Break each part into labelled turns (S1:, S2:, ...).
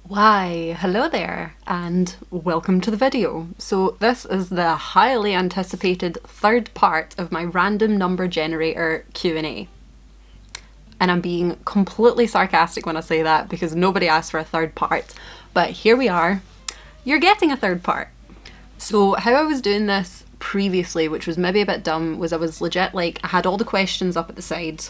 S1: Why, hello there, and welcome to the video. So this is the highly anticipated third part of my random number generator Q&A. And I'm being completely sarcastic when I say that because nobody asked for a third part, but here we are, you're getting a third part. So how I was doing this previously, which was maybe a bit dumb, was I was legit like, I had all the questions up at the side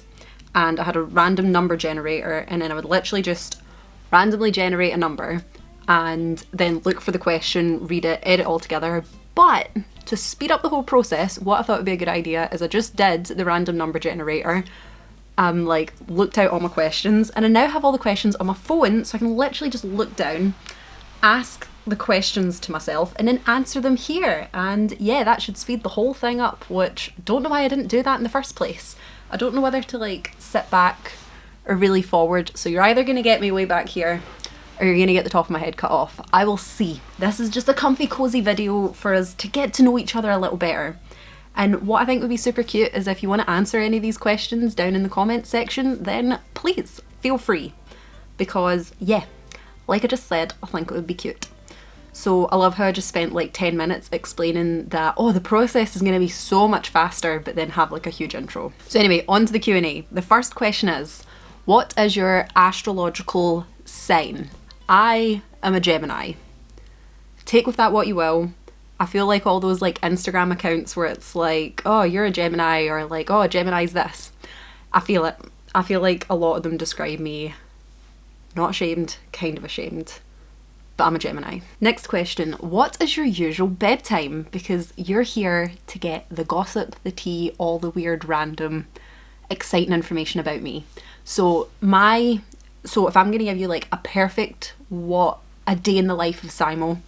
S1: and I had a random number generator, and then I would literally just randomly generate a number and then look for the question, read it, edit all together. But to speed up the whole process, what I thought would be a good idea is I just did the random number generator, looked out all my questions, and I now have all the questions on my phone, so I can literally just look down, ask the questions to myself, and then answer them here. And yeah, that should speed the whole thing up, which don't know why I didn't do that in the first place. I don't know whether to sit back or really forward, so you're either going to get me way back here or you're going to get the top of my head cut off. I will see. This is just a comfy cozy video for us to get to know each other a little better. And what I think would be super cute is if you want to answer any of these questions down in the comments section, then please feel free, because yeah, like I just said, I think it would be cute. So I love how I just spent like 10 minutes explaining that, oh, the process is going to be so much faster, but then have like a huge intro. So anyway, on to the Q&A. The first question is, what is your astrological sign? I am a Gemini. Take with that what you will. I feel like all those Instagram accounts where it's like, oh, you're a Gemini, or like, oh, Gemini's this. I feel it. I feel like a lot of them describe me. Not ashamed, kind of ashamed. But I'm a Gemini. Next question. What is your usual bedtime? Because you're here to get the gossip, the tea, all the weird, random, exciting information about me. So if I'm going to give you a perfect a day in the life of Simo,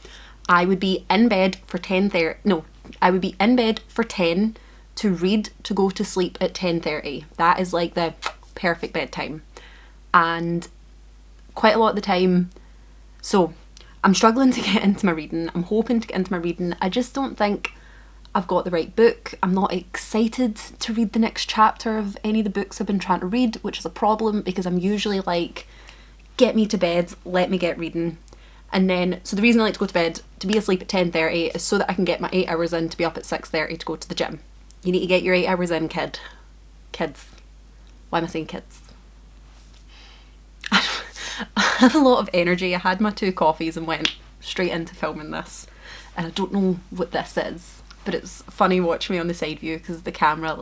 S1: I would be in bed for 10:30. No, I would be in bed for 10 to read to go to sleep at 10:30. That is like the perfect bedtime. And quite a lot of the time, so I'm struggling to get into my reading. I'm hoping to get into my reading. I just don't think I've got the right book. I'm not excited to read the next chapter of any of the books I've been trying to read, which is a problem because I'm usually like, get me to bed, let me get reading. And then, so the reason I like to go to bed, to be asleep at 10:30, is so that I can get my 8 hours in to be up at 6:30 to go to the gym. You need to get your 8 hours in, kids. Why am I saying kids? I have a lot of energy. I had my 2 coffees and went straight into filming this. And I don't know what this is, but it's funny watching me on the side view because the camera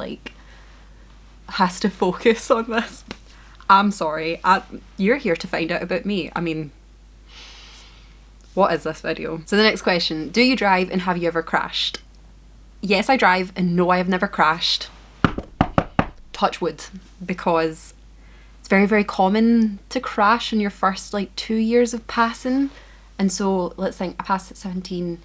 S1: has to focus on this. I'm sorry. You're here to find out about me. I mean, what is this video? So the next question, do you drive and have you ever crashed? Yes, I drive, and no, I have never crashed. Touch wood, because it's very, very common to crash in your first 2 years of passing. And so let's think, I passed at 17.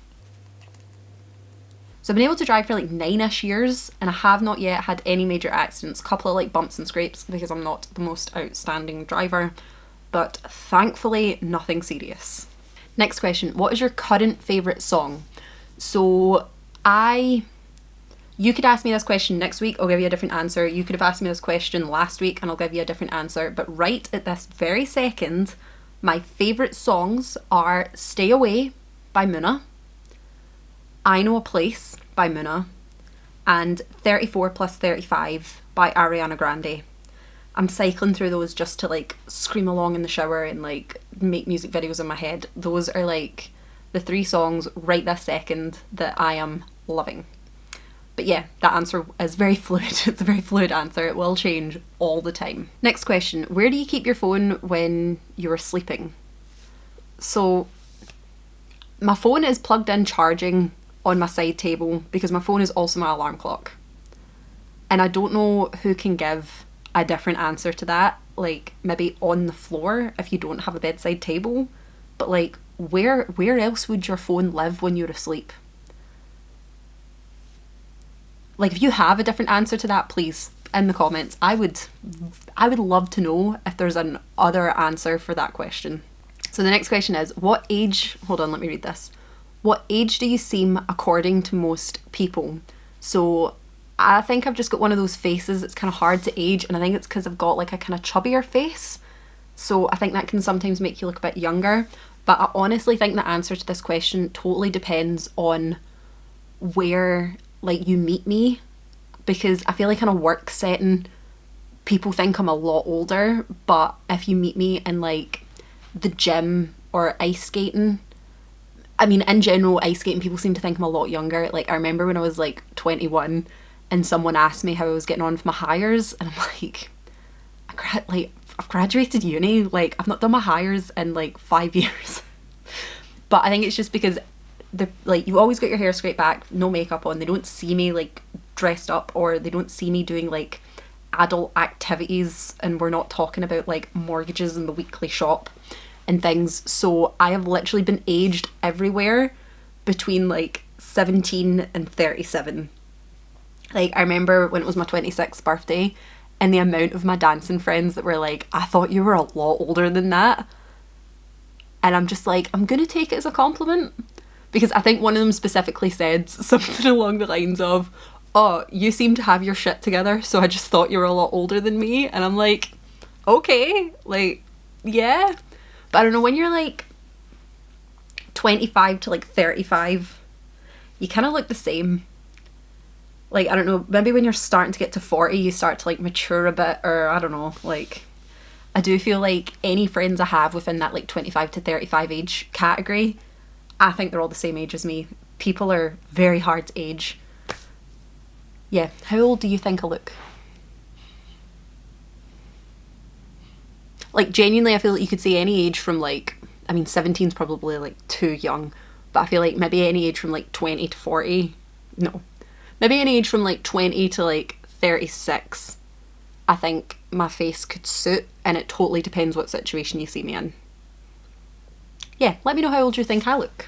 S1: So I've been able to drive for 9-ish years, and I have not yet had any major accidents. A couple of bumps and scrapes because I'm not the most outstanding driver, but thankfully nothing serious. Next question, what is your current favourite song? So you could ask me this question next week, I'll give you a different answer. You could have asked me this question last week and I'll give you a different answer. But right at this very second, my favourite songs are Stay Away by Muna, I Know a Place by Muna, and 34 plus 35 by Ariana Grande. I'm cycling through those just to scream along in the shower and make music videos in my head. Those are the 3 songs right this second that I am loving. But yeah, that answer is very fluid. It's a very fluid answer. It will change all the time. Next question, where do you keep your phone when you're sleeping? So my phone is plugged in charging on my side table because my phone is also my alarm clock. And I don't know who can give a different answer to that, maybe on the floor if you don't have a bedside table, but where else would your phone live when you're asleep? If you have a different answer to that, please, in the comments. I would love to know if there's an other answer for that question. So the next question is, what age, hold on, let me read this. What age do you seem according to most people? So I think I've just got one of those faces that's kind of hard to age, and I think it's because I've got a kind of chubbier face. So I think that can sometimes make you look a bit younger. But I honestly think the answer to this question totally depends on where like you meet me, because I feel like in a work setting people think I'm a lot older, but if you meet me in like the gym or ice skating, I mean in general ice skating people seem to think I'm a lot younger. Like I remember when I was like 21 and someone asked me how I was getting on with my hires, and I'm like, I've graduated uni, like I've not done my hires in like 5 years. But I think it's just because the like you always got your hair straight back, no makeup on. They don't see me like dressed up, or they don't see me doing like adult activities, and we're not talking about like mortgages in the weekly shop and things. So I have literally been aged everywhere between like 17 and 37. Like I remember when it was my 26th birthday and the amount of my dancing friends that were like, I thought you were a lot older than that. And I'm just like, I'm gonna take it as a compliment, because I think one of them specifically said something along the lines of, oh, you seem to have your shit together, so I just thought you were a lot older than me. And I'm like, okay, like, yeah. But I don't know, when you're like 25 to like 35, you kind of look the same. Like, I don't know, maybe when you're starting to get to 40, you start to like mature a bit, or I don't know, like, I do feel like any friends I have within that like 25 to 35 age category, I think they're all the same age as me. People are very hard to age. Yeah, how old do you think I look? Like, genuinely, I feel like you could say any age from like, I mean, 17's probably like too young, but I feel like maybe any age from like 20 to 40, no. Maybe any age from like 20 to like 36, I think my face could suit, and it totally depends what situation you see me in. Yeah, let me know how old you think I look.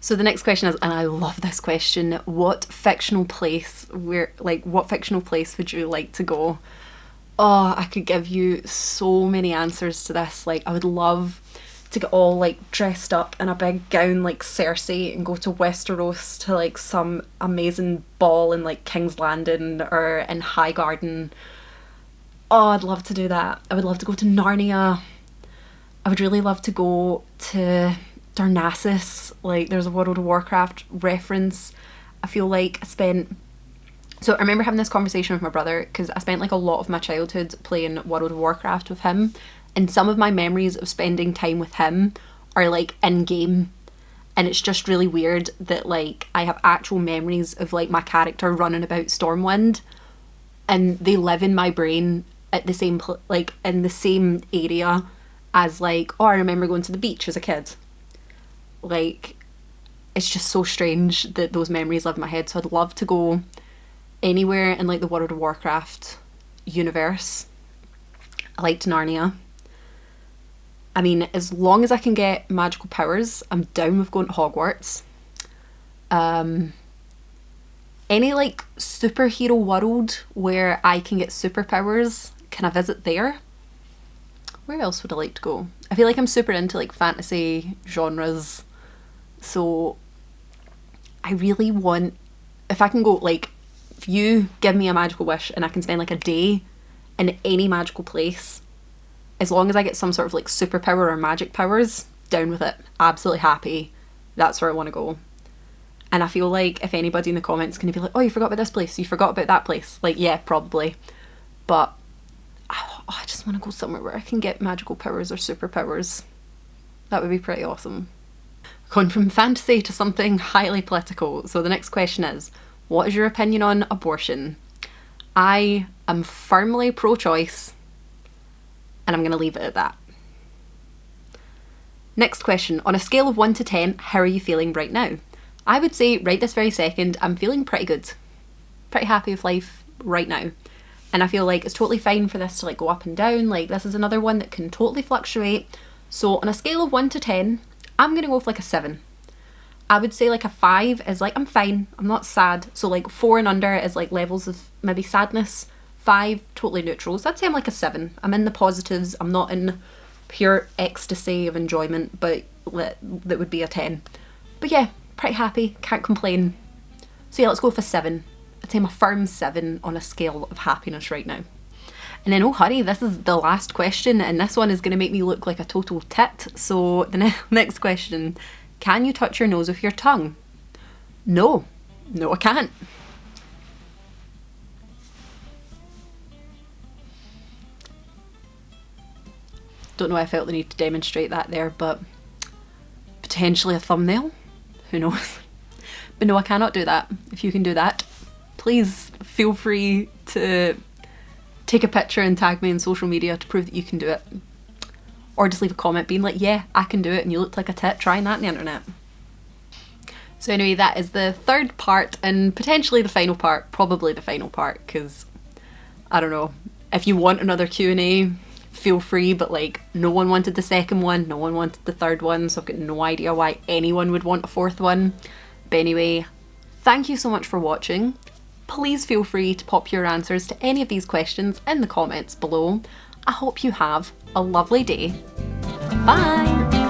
S1: So the next question is, and I love this question, what fictional place would you like to go? Oh, I could give you so many answers to this. Like, I would love to get all like dressed up in a big gown like Cersei and go to Westeros to like some amazing ball in like King's Landing or in Highgarden. Oh, I'd love to do that. I would love to go to Narnia. I would really love to go to Darnassus. Like, there's a World of Warcraft reference. I feel like so I remember having this conversation with my brother, because I spent like a lot of my childhood playing World of Warcraft with him, and some of my memories of spending time with him are like in game, and it's just really weird that like I have actual memories of like my character running about Stormwind, and they live in my brain at the same like in the same area as like, oh, I remember going to the beach as a kid. Like, it's just so strange that those memories live in my head. So I'd love to go anywhere in like the World of Warcraft universe. I liked Narnia. I mean, as long as I can get magical powers, I'm down with going to Hogwarts. Any like superhero world where I can get superpowers, can I visit there? Where else would I like to go? I feel like I'm super into like fantasy genres, so I really want, if I can go, like, if you give me a magical wish and I can spend like a day in any magical place, as long as I get some sort of like superpower or magic powers, down with it. Absolutely happy. That's where I want to go. And I feel like if anybody in the comments is going to be like, oh, you forgot about this place, you forgot about that place. Like, yeah, probably. But I just want to go somewhere where I can get magical powers or superpowers. That would be pretty awesome. Going from fantasy to something highly political. So the next question is, what is your opinion on abortion? I am firmly pro-choice, and I'm going to leave it at that. Next question, on a scale of 1 to 10, how are you feeling right now? I would say right this very second, I'm feeling pretty good. Pretty happy with life right now. And I feel like it's totally fine for this to like go up and down. Like, this is another one that can totally fluctuate. So on a scale of 1 to 10, I'm going to go with like a 7. I would say like a 5 is like, I'm fine, I'm not sad. So like 4 and under is like levels of maybe sadness. 5, totally neutral. So I'd say I'm like a 7. I'm in the positives. I'm not in pure ecstasy of enjoyment, but that would be a 10. But yeah, pretty happy, can't complain. So yeah, let's go for 7. I'd say I'm a firm 7 on a scale of happiness right now. And then, oh honey, this is the last question, and this one is going to make me look like a total tit. So the next question, can you touch your nose with your tongue? No, I can't. Don't know why I felt the need to demonstrate that there, but potentially a thumbnail, who knows. But no, I cannot do that. If you can do that, please feel free to take a picture and tag me on social media to prove that you can do it. Or just leave a comment being like, yeah, I can do it and you look like a tit, trying that on the internet. So anyway, that is the third part and potentially the final part, probably the final part, because I don't know, if you want another Q&A, feel free, but like no one wanted the second one, no one wanted the third one, so I've got no idea why anyone would want a fourth one. But anyway, thank you so much for watching. Please feel free to pop your answers to any of these questions in the comments below. I hope you have a lovely day. Bye!